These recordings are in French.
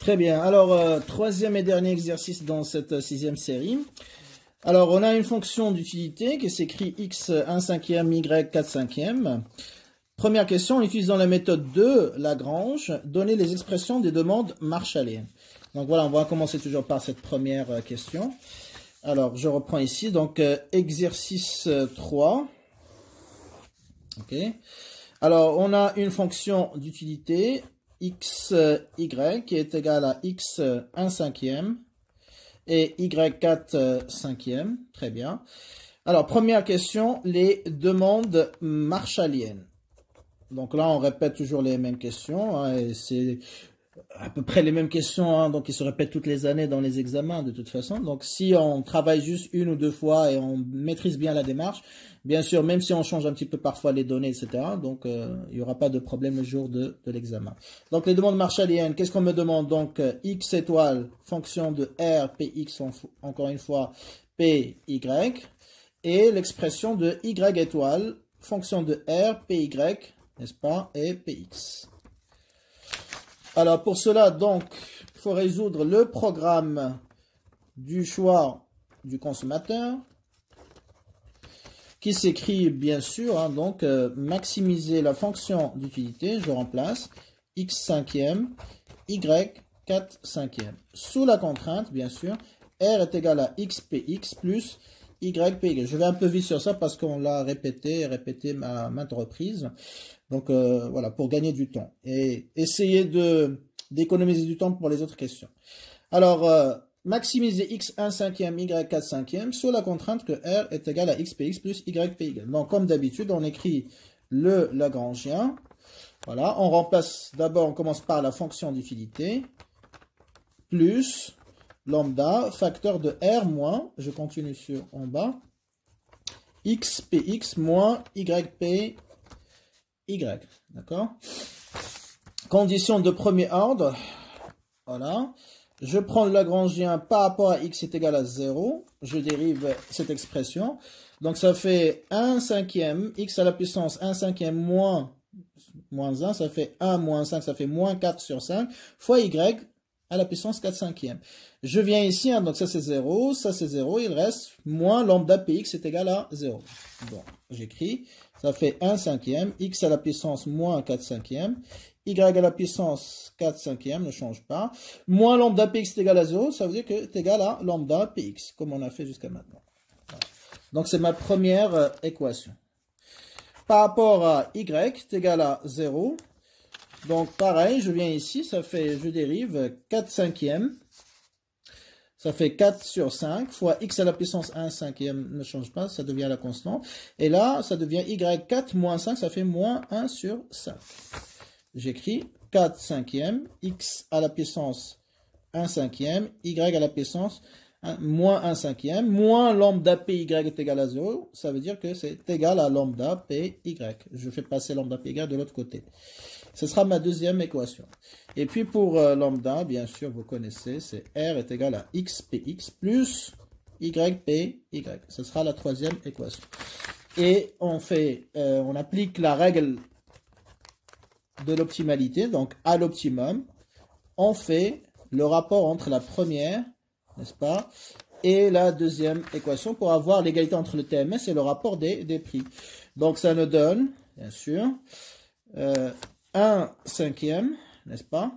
Très bien. Alors, troisième et dernier exercice dans cette sixième série. Alors, on a une fonction d'utilité qui s'écrit x 1 cinquième, y 4 cinquième. Première question, en utilisant la méthode de Lagrange, donner les expressions des demandes marshalliennes. Donc voilà, on va commencer toujours par cette première question. Alors, je reprends ici, donc exercice 3. Ok. Alors, on a une fonction d'utilité x, y qui est égale à x 1 cinquième et y 4 cinquième. Très bien. Alors, première question, les demandes marshalliennes. Donc là, on répète toujours les mêmes questions, hein, et c'est à peu près les mêmes questions, hein, donc ils se répètent toutes les années dans les examens de toute façon. Donc si on travaille juste une ou deux fois et on maîtrise bien la démarche, bien sûr, même si on change un petit peu parfois les données, etc., donc il n'y aura pas de problème le jour de l'examen. Donc les demandes marshalliennes, qu'est-ce qu'on me demande? Donc x étoile, fonction de r, px, encore une fois, py, et l'expression de y étoile, fonction de r, py, n'est-ce pas, et px. Alors, pour cela, donc, il faut résoudre le programme du choix du consommateur, qui s'écrit, bien sûr, hein, donc, maximiser la fonction d'utilité, je remplace, x cinquième, y 4 cinquième. Sous la contrainte, bien sûr, r est égal à xpx plus ypy. Je vais un peu vite sur ça parce qu'on l'a répété à maintes reprises. Donc voilà, pour gagner du temps. Et essayer d'économiser du temps pour les autres questions. Alors, maximiser x 1 cinquième, y 4 cinquième, sous la contrainte que r est égal à xpx plus ypy. Donc, comme d'habitude, on écrit le Lagrangien. Voilà, on remplace, d'abord, on commence par la fonction d'utilité, plus lambda, facteur de r moins, je continue sur en bas, xpx moins ypy. D'accord? Condition de premier ordre. Voilà. Je prends le Lagrangien par rapport à x est égal à 0. Je dérive cette expression. Donc ça fait 1 cinquième, x à la puissance 1 cinquième moins 1, ça fait 1 moins 5, ça fait moins 4 sur 5, fois y à la puissance 4 cinquième. Je viens ici, hein, donc ça c'est 0, il reste moins lambda px est égal à 0. Bon, j'écris, ça fait 1 cinquième, x à la puissance moins 4 cinquième, y à la puissance 4 cinquième, ne change pas, moins lambda px est égal à 0, ça veut dire que c'est égal à lambda px, comme on a fait jusqu'à maintenant. Voilà. Donc c'est ma première équation. Par rapport à y, c'est égal à 0. Donc, pareil, je viens ici, ça fait, je dérive 4 cinquièmes. Ça fait 4 sur 5 fois x à la puissance 1 cinquième ne change pas, ça devient la constante. Et là, ça devient y4 moins 5, ça fait moins 1 sur 5. J'écris 4 cinquièmes, x à la puissance 1 cinquième, y à la puissance moins 1 cinquième, moins lambda py est égal à 0, ça veut dire que c'est égal à lambda py. Je fais passer lambda py de l'autre côté. Ce sera ma deuxième équation. Et puis pour lambda, bien sûr, vous connaissez, c'est r est égal à xpx plus ypy. Ce sera la troisième équation. Et on applique la règle de l'optimalité, donc à l'optimum, on fait le rapport entre la première, n'est-ce pas, et la deuxième équation pour avoir l'égalité entre le TMS et le rapport des prix. Donc ça nous donne, bien sûr, 1 cinquième, n'est-ce pas,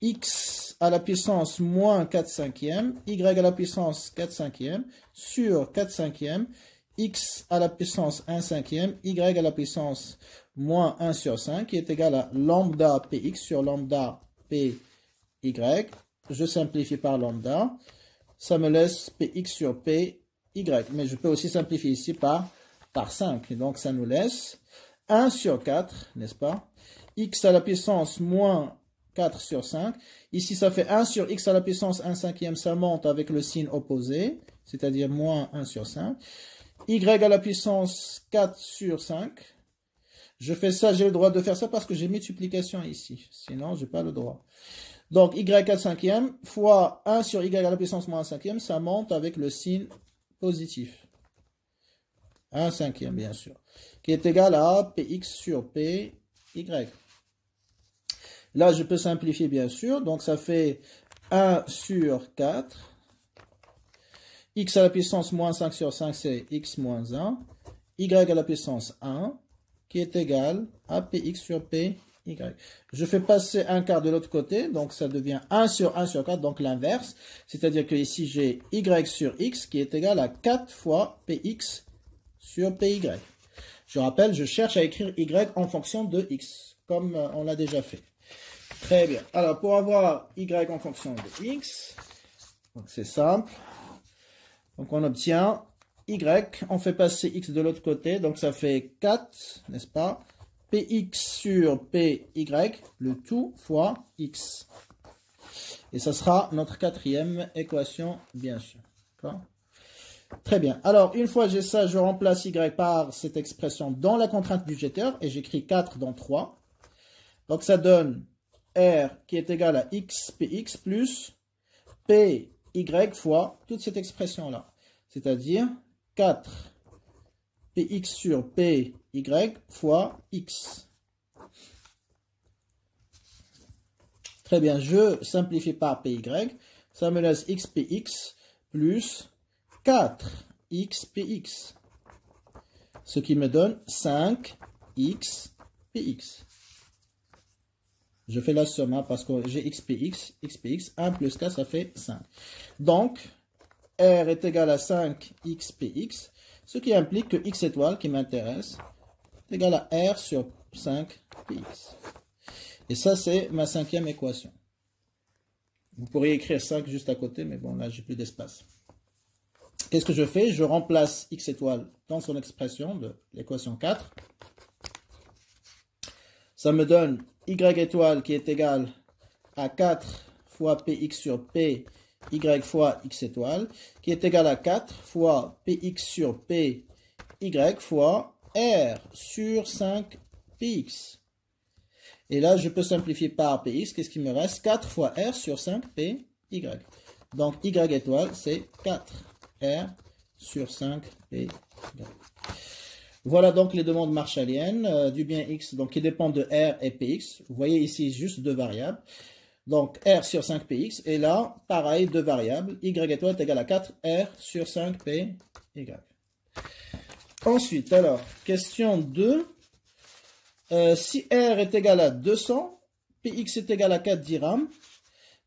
x à la puissance moins 4 cinquième, y à la puissance 4 cinquième, sur 4 cinquième, x à la puissance 1 cinquième, y à la puissance moins 1 sur 5, qui est égal à lambda px sur lambda py. Je simplifie par lambda, ça me laisse px sur py, mais je peux aussi simplifier ici par 5, donc ça nous laisse 1 sur 4, n'est-ce pas, x à la puissance moins 4 sur 5. Ici, ça fait 1 sur x à la puissance 1 cinquième, ça monte avec le signe opposé, c'est-à-dire moins 1 sur 5. Y à la puissance 4 sur 5. Je fais ça, j'ai le droit de faire ça parce que j'ai multiplication ici. Sinon, je n'ai pas le droit. Donc, y 4 cinquième fois 1 sur y à la puissance moins 1 cinquième, ça monte avec le signe positif. 1 cinquième, bien sûr. Qui est égal à px sur py. Là, je peux simplifier, bien sûr. Donc, ça fait 1 sur 4. X à la puissance moins 5 sur 5, c'est x moins 1. Y à la puissance 1, qui est égal à px sur py. Je fais passer un quart de l'autre côté, donc ça devient 1 sur 4, donc l'inverse. C'est-à-dire que ici, j'ai y sur x, qui est égal à 4 fois px sur py. Je rappelle, je cherche à écrire y en fonction de x, comme on l'a déjà fait. Très bien. Alors, pour avoir y en fonction de x, c'est simple. Donc, on obtient y, on fait passer x de l'autre côté, donc ça fait 4, n'est-ce pas? Px sur py, le tout fois x. Et ça sera notre quatrième équation, bien sûr. Très bien. Alors, une fois j'ai ça, je remplace y par cette expression dans la contrainte budgétaire et j'écris 4 dans 3. Donc, ça donne R qui est égal à x px plus py fois toute cette expression-là. C'est-à-dire 4 px sur py fois x. Très bien, je simplifie par py. Ça me laisse xpx plus 4xpx. Ce qui me donne 5xpx. Je fais la somme hein, parce que j'ai xpx, 1 plus 4, ça fait 5. Donc, R est égal à 5xpx, ce qui implique que x étoile qui m'intéresse est égal à R sur 5px. Et ça, c'est ma cinquième équation. Vous pourriez écrire 5 juste à côté, mais bon, là, j'ai plus d'espace. Qu'est-ce que je fais? Je remplace x étoile dans son expression de l'équation 4. Ça me donne y étoile qui est égal à 4 fois px sur p, y fois x étoile, qui est égal à 4 fois px sur p, y fois r sur 5px. Et là, je peux simplifier par px. Qu'est-ce qui me reste? 4 fois r sur 5py. Donc, y étoile, c'est 4r sur 5py. Voilà donc les demandes marshalliennes du bien x, donc qui dépendent de r et px. Vous voyez ici juste deux variables. Donc, r sur 5px. Et là, pareil, deux variables. Y étoile est égal à 4r sur 5py. Ensuite, alors, question 2. Si R est égal à 200, Px est égal à 4 dirhams,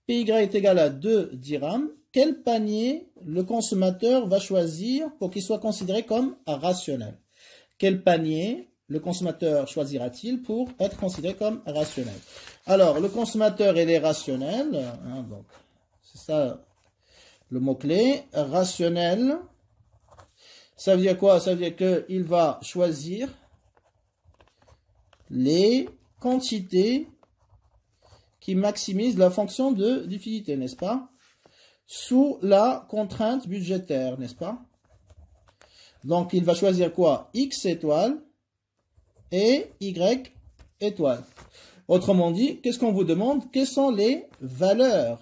Py est égal à 2 dirhams, quel panier le consommateur va choisir pour qu'il soit considéré comme rationnel? Quel panier le consommateur choisira-t-il pour être considéré comme rationnel? Alors, le consommateur, il est rationnel, hein, donc c'est ça le mot-clé, rationnel. Ça veut dire quoi? Ça veut dire qu'il va choisir les quantités qui maximisent la fonction de difficulté, n'est-ce pas? Sous la contrainte budgétaire, n'est-ce pas? Donc, il va choisir quoi? X étoile et Y étoile. Autrement dit, qu'est-ce qu'on vous demande? Quelles sont les valeurs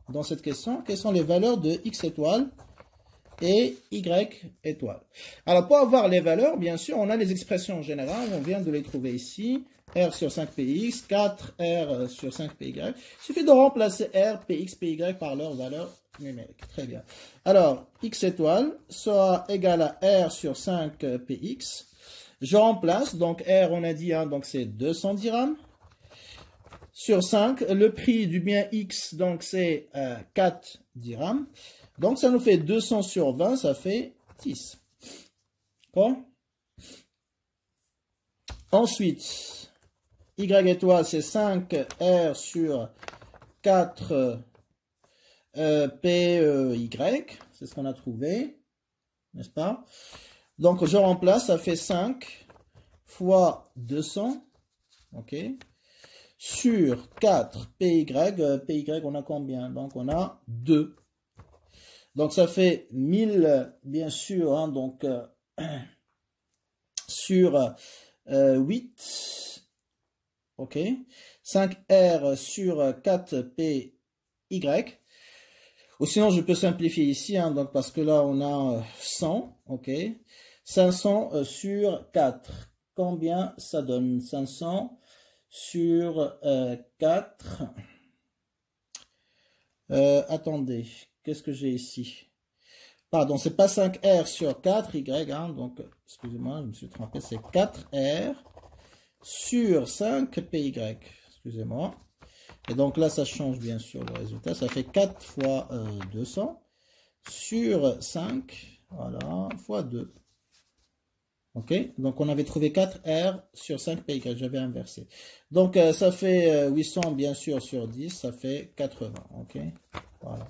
dans cette question? Quelles sont les valeurs de X étoile et Y étoile? Alors, pour avoir les valeurs, bien sûr, on a les expressions générales. On vient de les trouver ici. R sur 5px, 4R sur 5py. Il suffit de remplacer R, px, py par leur valeur numérique. Très bien. Alors, X étoile sera égal à R sur 5px. Je remplace, donc R, on a dit, hein, donc c'est 200 dirhams. Sur 5, le prix du bien X, donc c'est 4 dirhams. Donc, ça nous fait 200 sur 20, ça fait 10. Bon. Ensuite, Y étoile, c'est 5R sur 4 PY. C'est ce qu'on a trouvé, n'est-ce pas? Donc, je remplace, ça fait 5 fois 200, ok, sur 4 PY. PY, on a combien? Donc, on a 2. Donc, ça fait 1000, bien sûr, hein, donc, sur 8. Ok, 5R sur 4PY. Ou sinon, je peux simplifier ici, hein, donc parce que là, on a 100. Ok, 500 sur 4. Combien ça donne? 500 sur 4. Attendez, qu'est-ce que j'ai ici? Pardon, c'est pas 5R sur 4Y, hein, donc, excusez-moi, je me suis trompé, c'est 4R sur 5PY, excusez-moi. Et donc là, ça change bien sûr le résultat, ça fait 4 fois 200 sur 5, voilà, fois 2. Ok, donc on avait trouvé 4R sur 5PY, j'avais inversé. Donc ça fait 800 bien sûr sur 10, ça fait 80, ok, voilà.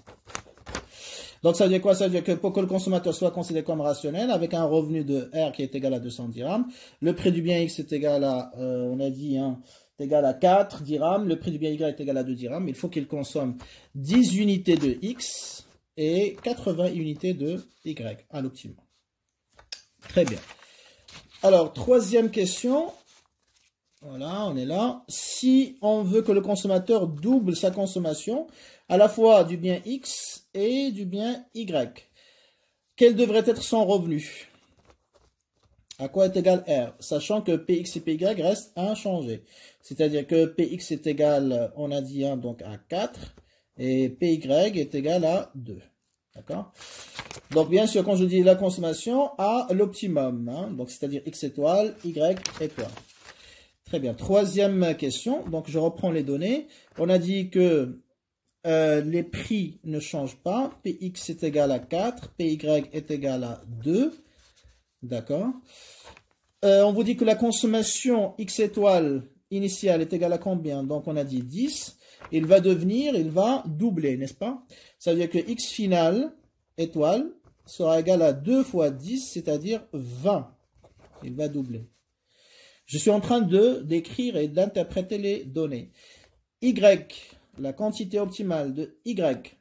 Donc ça veut dire quoi? Ça veut dire que pour que le consommateur soit considéré comme rationnel, avec un revenu de R qui est égal à 200 dirhams, le prix du bien X est égal à, on a dit, hein, est égal à 4 dirhams, le prix du bien Y est égal à 2 dirhams, il faut qu'il consomme 10 unités de X et 80 unités de Y à l'optimum. Très bien. Alors, troisième question. Voilà, on est là. Si on veut que le consommateur double sa consommation, à la fois du bien X et du bien Y, quel devrait être son revenu? À quoi est égal R? Sachant que Px et Py restent inchangés. C'est-à-dire que Px est égal, on a dit 1, donc à 4, et Py est égal à 2. D'accord? Donc, bien sûr, quand je dis la consommation, à l'optimum. Hein, donc, c'est-à-dire X étoile, Y étoile. Très bien. Troisième question. Donc, je reprends les données. On a dit que les prix ne changent pas. Px est égal à 4. Py est égal à 2. D'accord. On vous dit que la consommation X étoile initiale est égale à combien? Donc, on a dit 10. Il va doubler, n'est-ce pas? Ça veut dire que X final étoile sera égal à 2 fois 10, c'est-à-dire 20. Il va doubler. Je suis en train d'écrire et d'interpréter les données. Y, la quantité optimale de Y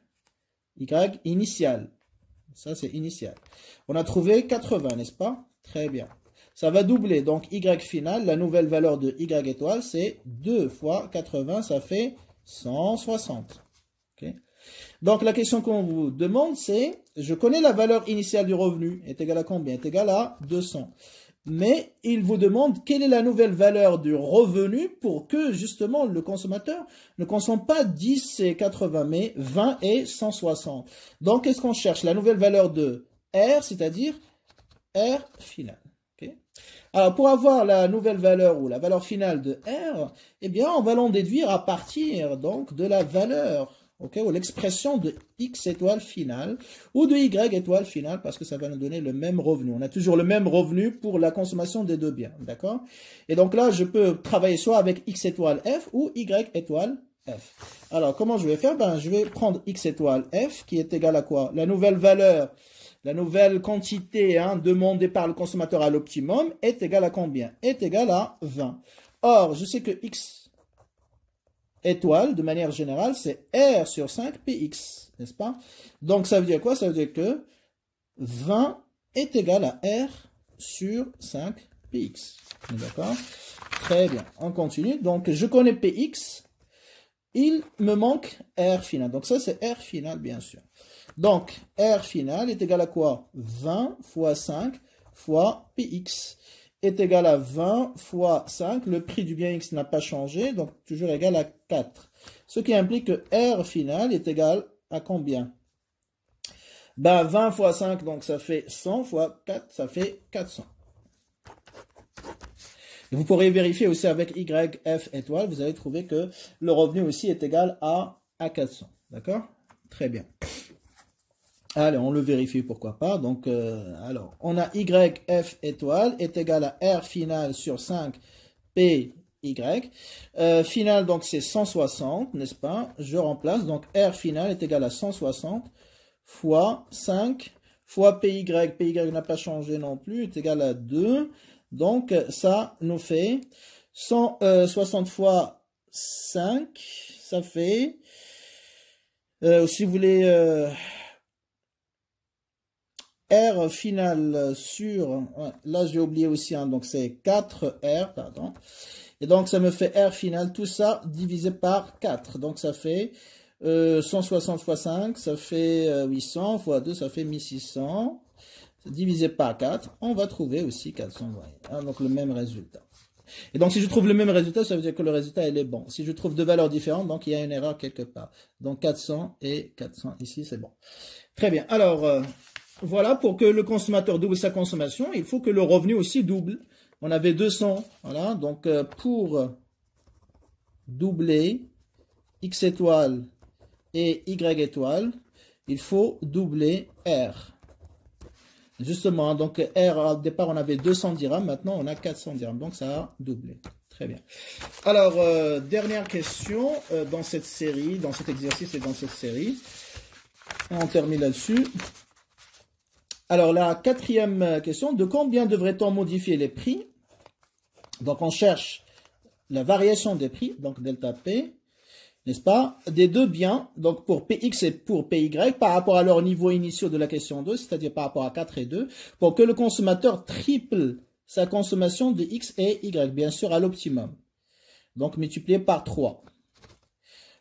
initial. Ça, c'est initial. On a trouvé 80, n'est-ce pas? Très bien. Ça va doubler. Donc, Y final, la nouvelle valeur de Y étoile, c'est 2 fois 80, ça fait 160. Okay. Donc, la question qu'on vous demande, c'est, je connais la valeur initiale du revenu, est égale à combien? Est égale à 200. Mais il vous demande quelle est la nouvelle valeur du revenu pour que, justement, le consommateur ne consomme pas 10 et 80, mais 20 et 160. Donc, qu'est-ce qu'on cherche? La nouvelle valeur de R, c'est-à-dire R final. Okay. Alors, pour avoir la nouvelle valeur ou la valeur finale de R, eh bien, on va l'en déduire à partir, donc, de la valeur, okay, ou l'expression de X étoile finale, ou de Y étoile finale, parce que ça va nous donner le même revenu. On a toujours le même revenu pour la consommation des deux biens, d'accord? Et donc là, je peux travailler soit avec X étoile F ou Y étoile F. Alors, comment je vais faire? Ben, je vais prendre X étoile F, qui est égal à quoi? La nouvelle valeur, la nouvelle quantité demandée par le consommateur à l'optimum est égale à combien? Est égale à 20. Or, je sais que X étoile, de manière générale, c'est R sur 5 Px, n'est-ce pas? Donc, ça veut dire quoi? Ça veut dire que 20 est égal à R sur 5 Px. D'accord? Très bien. On continue. Donc, je connais Px. Il me manque R final. Donc, ça, c'est R final, bien sûr. Donc, R final est égal à quoi? 20 fois 5 fois Px est égal à 20 fois 5. Le prix du bien X n'a pas changé, donc toujours égal à 4. Ce qui implique que R final est égal à combien? Ben, 20 fois 5, donc ça fait 100 fois 4, ça fait 400. Et vous pourrez vérifier aussi avec YF étoile, vous allez trouver que le revenu aussi est égal à 400. D'accord? Très bien. Allez, on le vérifie, pourquoi pas. Donc, alors, on a YF étoile est égal à R final sur 5 PY. Final, donc, c'est 160, n'est-ce pas? Je remplace. Donc, R final est égal à 160 fois 5 fois PY. PY n'a pas changé non plus, est égal à 2. Donc, ça nous fait 160 fois 5. Ça fait, si vous voulez... R final sur, là j'ai oublié aussi, donc c'est 4R, pardon. Et donc ça me fait R final, tout ça divisé par 4. Donc ça fait 160 fois 5, ça fait 800 fois 2, ça fait 1600. Divisé par 4, on va trouver aussi 400, donc le même résultat. Et donc, si je trouve le même résultat, ça veut dire que le résultat, il est bon. Si je trouve deux valeurs différentes, donc il y a une erreur quelque part. Donc, 400 et 400 ici, c'est bon. Très bien. Alors, voilà, pour que le consommateur double sa consommation, il faut que le revenu aussi double. On avait 200, voilà. Donc, pour doubler X étoile et Y étoile, il faut doubler R. Justement, donc R, au départ, on avait 200 dirhams, maintenant on a 400 dirhams, donc ça a doublé. Très bien. Alors, dernière question dans cette série, dans cet exercice et dans cette série. On termine là-dessus. Alors, la quatrième question, de combien devrait-on modifier les prix? Donc, on cherche la variation des prix, donc delta P, n'est-ce pas, des deux biens, donc pour Px et pour Py, par rapport à leur niveau initiaux de la question 2, c'est-à-dire par rapport à 4 et 2, pour que le consommateur triple sa consommation de X et Y, bien sûr à l'optimum. Donc multiplié par 3.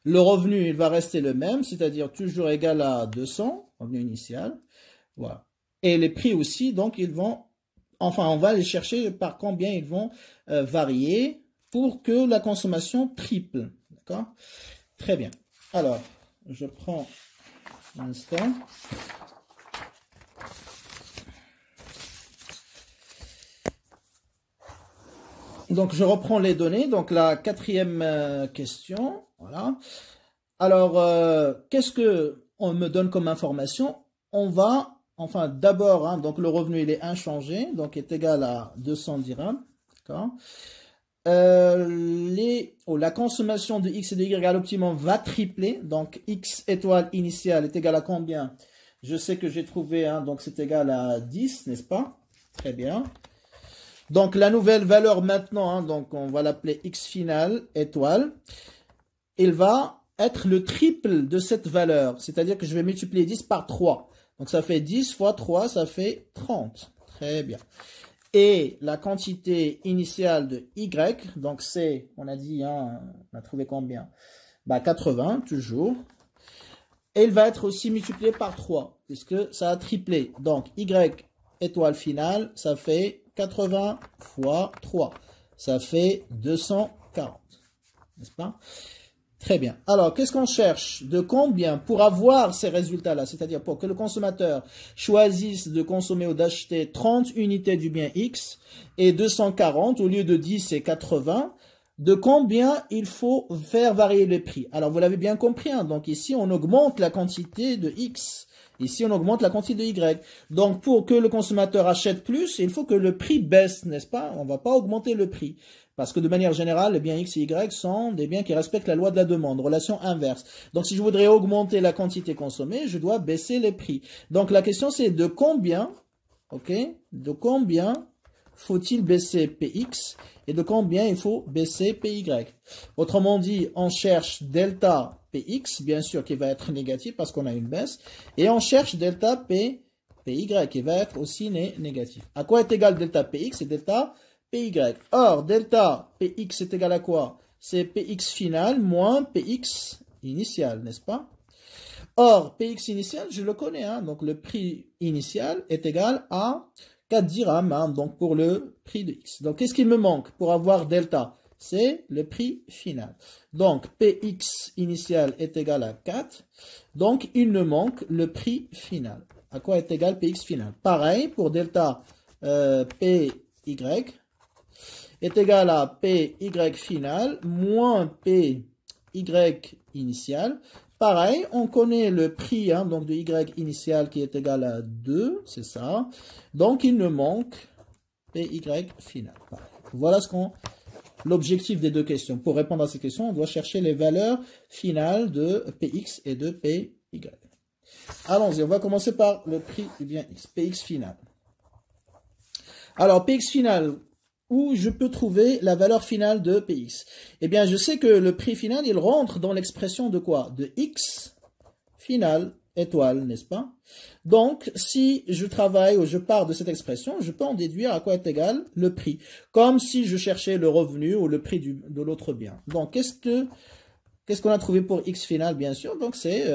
Le revenu, il va rester le même, c'est-à-dire toujours égal à 200, revenu initial. Voilà. Et les prix aussi, donc ils vont, enfin on va les chercher par combien ils vont varier pour que la consommation triple. D'accord? Très bien. Alors, je prends un instant. Donc, je reprends les données. Donc, la quatrième question. Voilà. Alors, qu'est-ce que on me donne comme information? On va, enfin, d'abord, hein, donc le revenu, il est inchangé, donc est égal à 200 dirhams. D'accord? La consommation de X et de Y à l'optimum va tripler. Donc, X étoile initiale est égal à combien? Je sais que j'ai trouvé, hein, donc c'est égal à 10, n'est-ce pas? Très bien. Donc, la nouvelle valeur maintenant, hein, donc on va l'appeler X final étoile. Il va être le triple de cette valeur. C'est-à-dire que je vais multiplier 10 par 3. Donc, ça fait 10 fois 3, ça fait 30. Très bien. Et la quantité initiale de Y, donc c'est, on a dit, hein, on a trouvé combien? Bah 80, toujours. Et il va être aussi multiplié par 3, puisque ça a triplé. Donc Y étoile finale, ça fait 80 fois 3. Ça fait 240. N'est-ce pas? Très bien. Alors, qu'est-ce qu'on cherche? De combien pour avoir ces résultats-là? C'est-à-dire pour que le consommateur choisisse de consommer ou d'acheter 30 unités du bien X et 240 au lieu de 10 et 80, de combien il faut faire varier le prix? Alors, vous l'avez bien compris. Hein, donc, ici, on augmente la quantité de X. Ici, on augmente la quantité de Y. Donc, pour que le consommateur achète plus, il faut que le prix baisse, n'est-ce pas? On ne va pas augmenter le prix. Parce que de manière générale, les biens X et Y sont des biens qui respectent la loi de la demande, relation inverse. Donc, si je voudrais augmenter la quantité consommée, je dois baisser les prix. Donc, la question, c'est de combien, ok, de combien faut-il baisser Px et de combien il faut baisser Py. Autrement dit, on cherche delta Px, bien sûr, qui va être négatif parce qu'on a une baisse, et on cherche delta Py qui va être aussi négatif. À quoi est égal delta Px et delta Py? Or, delta Px est égal à quoi? C'est Px final moins Px initial, n'est-ce pas? Or, Px initial, je le connais, hein, donc le prix initial est égal à 4 dirhams, hein, donc pour le prix de X. Donc, qu'est-ce qu'il me manque pour avoir delta? C'est le prix final. Donc, Px initial est égal à 4. Donc, il me manque le prix final. À quoi est égal Px final? Pareil, pour delta Py est égal à Py final moins Py initial. Pareil, on connaît le prix, hein, donc de Y initial qui est égal à 2, c'est ça. Donc, il nous manque Py final. Voilà l'objectif des deux questions. Pour répondre à ces questions, on doit chercher les valeurs finales de Px et de Py. Allons-y, on va commencer par le prix du bien X, Px final. Alors, Px final, où je peux trouver la valeur finale de Px? Eh bien, je sais que le prix final, il rentre dans l'expression de quoi? De X final étoile, n'est-ce pas? Donc, si je travaille ou je pars de cette expression, je peux en déduire à quoi est égal le prix. Comme si je cherchais le revenu ou le prix de l'autre bien. Donc, qu'est-ce Qu'est-ce qu'on a trouvé pour X final, bien sûr? Donc, c'est,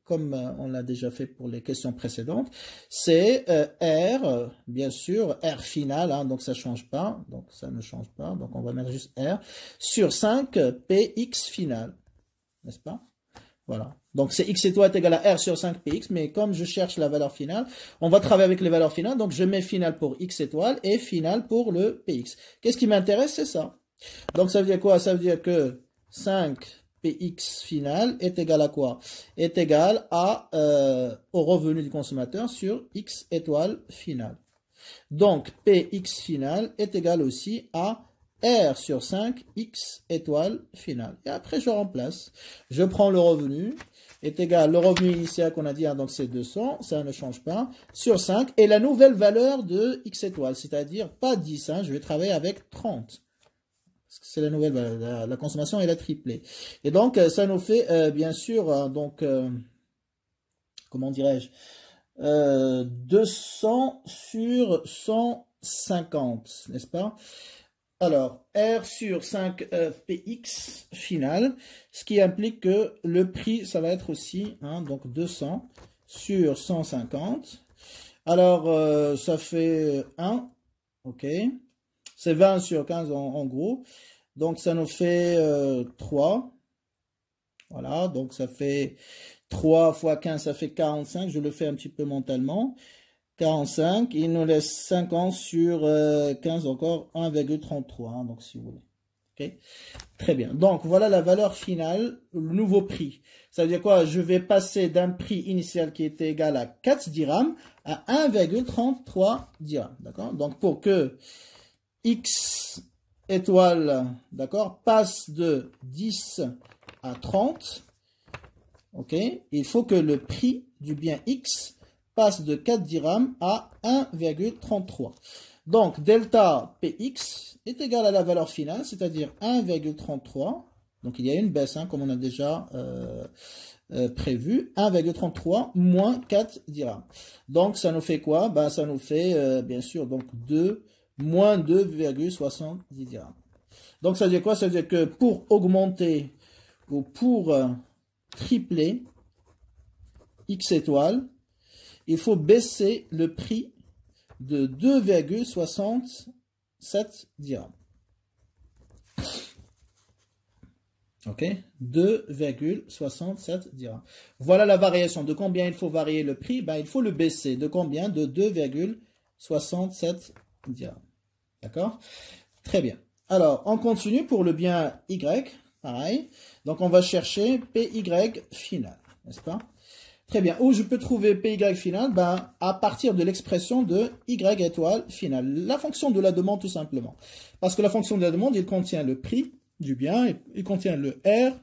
comme on l'a déjà fait pour les questions précédentes, c'est R, bien sûr, R final, hein, donc ça change pas, donc ça ne change pas, donc on va mettre juste R, sur 5 PX final, n'est-ce pas? Voilà. Donc, c'est X étoile est égal à R sur 5 PX, mais comme je cherche la valeur finale, on va travailler avec les valeurs finales, donc je mets final pour X étoile et final pour le PX. Qu'est-ce qui m'intéresse? C'est ça. Donc, ça veut dire quoi? Ça veut dire que 5 PX final est égal à quoi? Est égal à, au revenu du consommateur sur X étoile final. Donc, PX final est égal aussi à R sur 5 X étoile finale. Et après, je remplace. Je prends le revenu, est égal, le revenu initial qu'on a dit, hein, donc c'est 200, ça ne change pas, sur 5, et la nouvelle valeur de X étoile, c'est-à-dire pas 10, hein, je vais travailler avec 30. Parce que c'est la nouvelle valeur, la consommation, elle a triplé. Et donc, ça nous fait, bien sûr, donc, comment dirais-je, 200 sur 150, n'est-ce pas? Alors, R sur 5 PX final, ce qui implique que le prix, ça va être aussi, hein, donc 200 sur 150. Alors, ça fait 1, ok. C'est 20 sur 15 en gros. Donc, ça nous fait 3. Voilà, donc ça fait 3 fois 15, ça fait 45. Je le fais un petit peu mentalement. 45, il nous laisse 50 sur 15 encore 1,33, hein, donc si vous voulez. Okay. Très bien. Donc voilà la valeur finale, le nouveau prix. Ça veut dire quoi? Je vais passer d'un prix initial qui était égal à 4 dirhams à 1,33 dirhams. D'accord? Donc pour que X étoile, d'accord, passe de 10 à 30, ok, il faut que le prix du bien X passe de 4 dirhams à 1,33. Donc, delta Px est égal à la valeur finale, c'est-à-dire 1,33. Donc, il y a une baisse, hein, comme on a déjà prévu. 1,33 moins 4 dirhams. Donc, ça nous fait quoi? Ben, ça nous fait, bien sûr, donc 2 moins 2,70 dirhams. Donc, ça veut dire quoi? Ça veut dire que pour augmenter ou pour tripler X étoile, il faut baisser le prix de 2,67 dirhams. Ok, 2,67 dirhams. Voilà la variation. De combien il faut varier le prix? Ben, il faut le baisser. De combien? De 2,67 dirhams. D'accord? Très bien. Alors, on continue pour le bien Y. Pareil. Donc, on va chercher PY final. N'est-ce pas? Très bien. Où je peux trouver PY final? Ben, à partir de l'expression de Y étoile finale. La fonction de la demande, tout simplement. Parce que la fonction de la demande, il contient le prix du bien, il contient le R,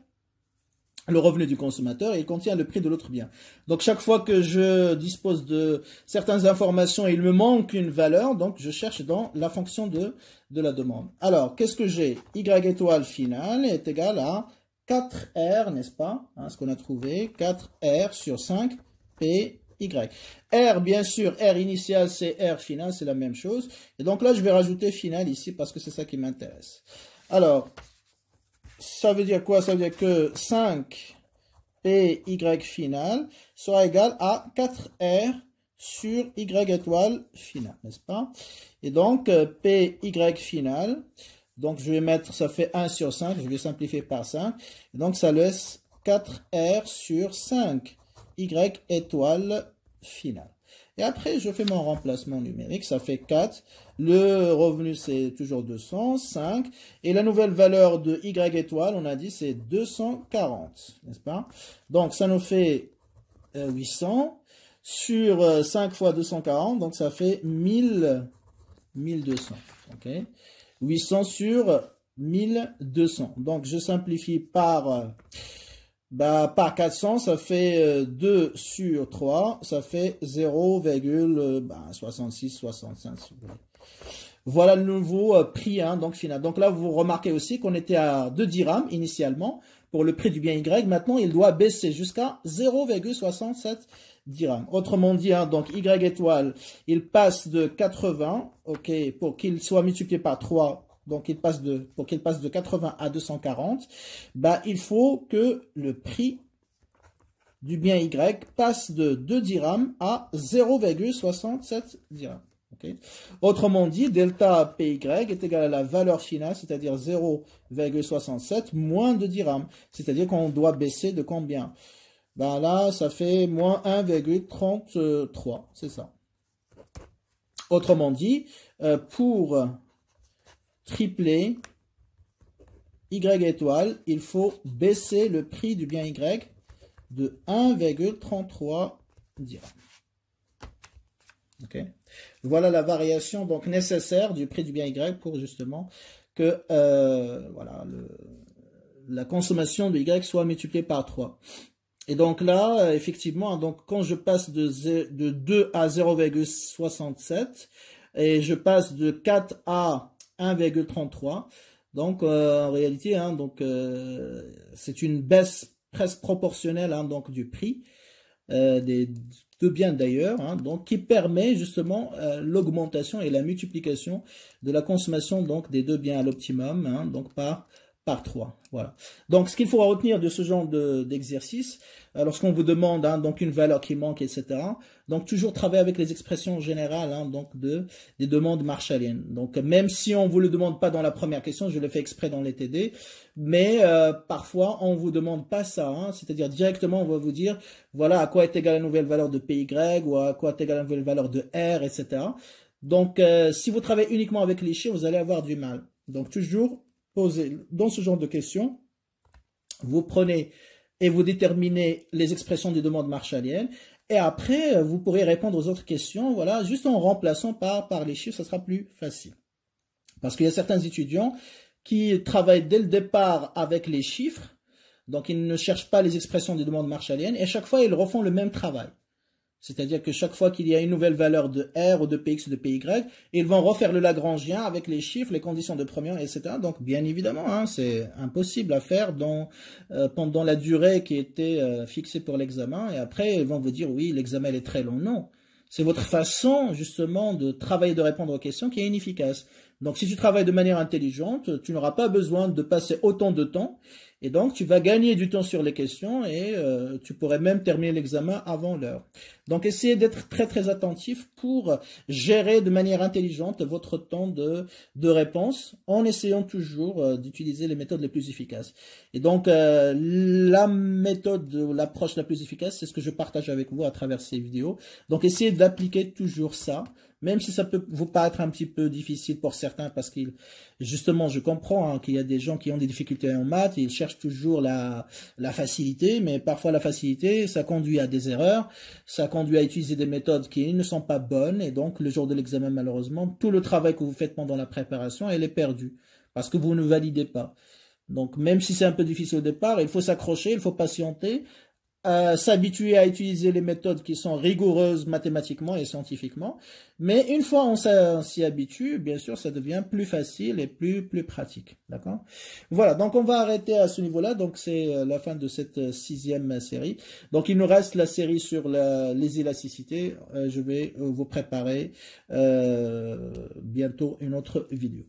le revenu du consommateur, et il contient le prix de l'autre bien. Donc, chaque fois que je dispose de certaines informations, il me manque une valeur, donc je cherche dans la fonction de la demande. Alors, qu'est-ce que j'ai? Y étoile finale est égal à 4R, n'est-ce pas? Hein, ce qu'on a trouvé, 4R sur 5 PY. R, bien sûr, R initial, c'est R final, c'est la même chose. Et donc là, je vais rajouter final ici parce que c'est ça qui m'intéresse. Alors, ça veut dire quoi? Ça veut dire que 5 PY final sera égal à 4R sur Y étoile final, n'est-ce pas? Et donc, PY final, donc je vais mettre, ça fait 1 sur 5, je vais simplifier par 5. Et donc, ça laisse 4R sur 5 Y étoile final. Et après, je fais mon remplacement numérique, ça fait 4. Le revenu, c'est toujours 205. Et la nouvelle valeur de Y étoile, on a dit, c'est 240, n'est-ce pas? Donc, ça nous fait 800 sur 5 fois 240, donc ça fait 1200. Ok? 800 sur 1200. Donc, je simplifie par... par 400, ça fait 2 sur 3, ça fait 0,66, 65, si vous voulez. Voilà le nouveau prix, hein, donc final. Donc là, vous remarquez aussi qu'on était à 2 dirhams initialement pour le prix du bien Y. Maintenant, il doit baisser jusqu'à 0,67 dirhams. Autrement dit, hein, donc Y étoile, il passe de 80, ok, pour qu'il soit multiplié par 3 donc pour qu'il passe de 80 à 240, bah, il faut que le prix du bien Y passe de 2 dirhams à 0,67 dirhams. Okay. Autrement dit, delta PY est égal à la valeur finale, c'est-à-dire 0,67 moins 2 dirhams. C'est-à-dire qu'on doit baisser de combien? Ben là, ça fait moins 1,33, c'est ça. Autrement dit, pour tripler Y étoile, il faut baisser le prix du bien Y de 1,33 dirhams. Okay. Voilà la variation donc nécessaire du prix du bien Y pour justement que voilà, la consommation de Y soit multipliée par 3. Et donc là, effectivement, donc quand je passe de 2 à 0,67 et je passe de 4 à 1,33, donc en réalité, hein, donc c'est une baisse presque proportionnelle hein, donc du prix des deux biens d'ailleurs, hein, donc qui permet justement l'augmentation et la multiplication de la consommation donc des deux biens à l'optimum, hein, donc par 3. Voilà. Donc, ce qu'il faut retenir de ce genre d'exercice, lorsqu'on vous demande hein, donc une valeur qui manque, etc. Donc, toujours travailler avec les expressions générales hein, donc des demandes marshalliennes. Donc, même si on vous le demande pas dans la première question, je le fais exprès dans les TD, mais parfois on vous demande pas ça, hein, c'est-à-dire directement on va vous dire voilà à quoi est égale la nouvelle valeur de PY ou à quoi est égale la nouvelle valeur de R, etc. Donc, si vous travaillez uniquement avec les chiffres, vous allez avoir du mal. Donc, toujours poser dans ce genre de questions, vous prenez et vous déterminez les expressions des demandes marshalliennes et après vous pourrez répondre aux autres questions, voilà, juste en remplaçant par les chiffres, ça sera plus facile. Parce qu'il y a certains étudiants qui travaillent dès le départ avec les chiffres, donc ils ne cherchent pas les expressions des demandes marshalliennes et chaque fois ils refont le même travail. C'est-à-dire que chaque fois qu'il y a une nouvelle valeur de R ou de Px ou de Py, ils vont refaire le Lagrangien avec les chiffres, les conditions de première, etc. Donc, bien évidemment, hein, c'est impossible à faire pendant la durée qui était fixée pour l'examen. Et après, ils vont vous dire, oui, l'examen est très long. Non, c'est votre façon, justement, de travailler, de répondre aux questions qui est inefficace. Donc, si tu travailles de manière intelligente, tu n'auras pas besoin de passer autant de temps. Et donc, tu vas gagner du temps sur les questions et tu pourrais même terminer l'examen avant l'heure. Donc, essayez d'être très, très attentif pour gérer de manière intelligente votre temps de réponse en essayant toujours d'utiliser les méthodes les plus efficaces. Et donc, la méthode, l'approche la plus efficace, c'est ce que je partage avec vous à travers ces vidéos. Donc, essayez d'appliquer toujours ça. Même si ça peut vous paraître un petit peu difficile pour certains, parce que justement, je comprends hein, qu'il y a des gens qui ont des difficultés en maths, et ils cherchent toujours la facilité, mais parfois la facilité, ça conduit à des erreurs, ça conduit à utiliser des méthodes qui ne sont pas bonnes, et donc le jour de l'examen, malheureusement, tout le travail que vous faites pendant la préparation, elle est perdue, parce que vous ne validez pas. Donc, même si c'est un peu difficile au départ, il faut s'accrocher, il faut patienter, s'habituer à utiliser les méthodes qui sont rigoureuses mathématiquement et scientifiquement. Mais une fois on s'y habitue, bien sûr, ça devient plus facile et plus pratique. D'accord? Voilà, donc on va arrêter à ce niveau-là. Donc c'est la fin de cette 6e série. Donc il nous reste la série sur les élasticités. Je vais vous préparer bientôt une autre vidéo.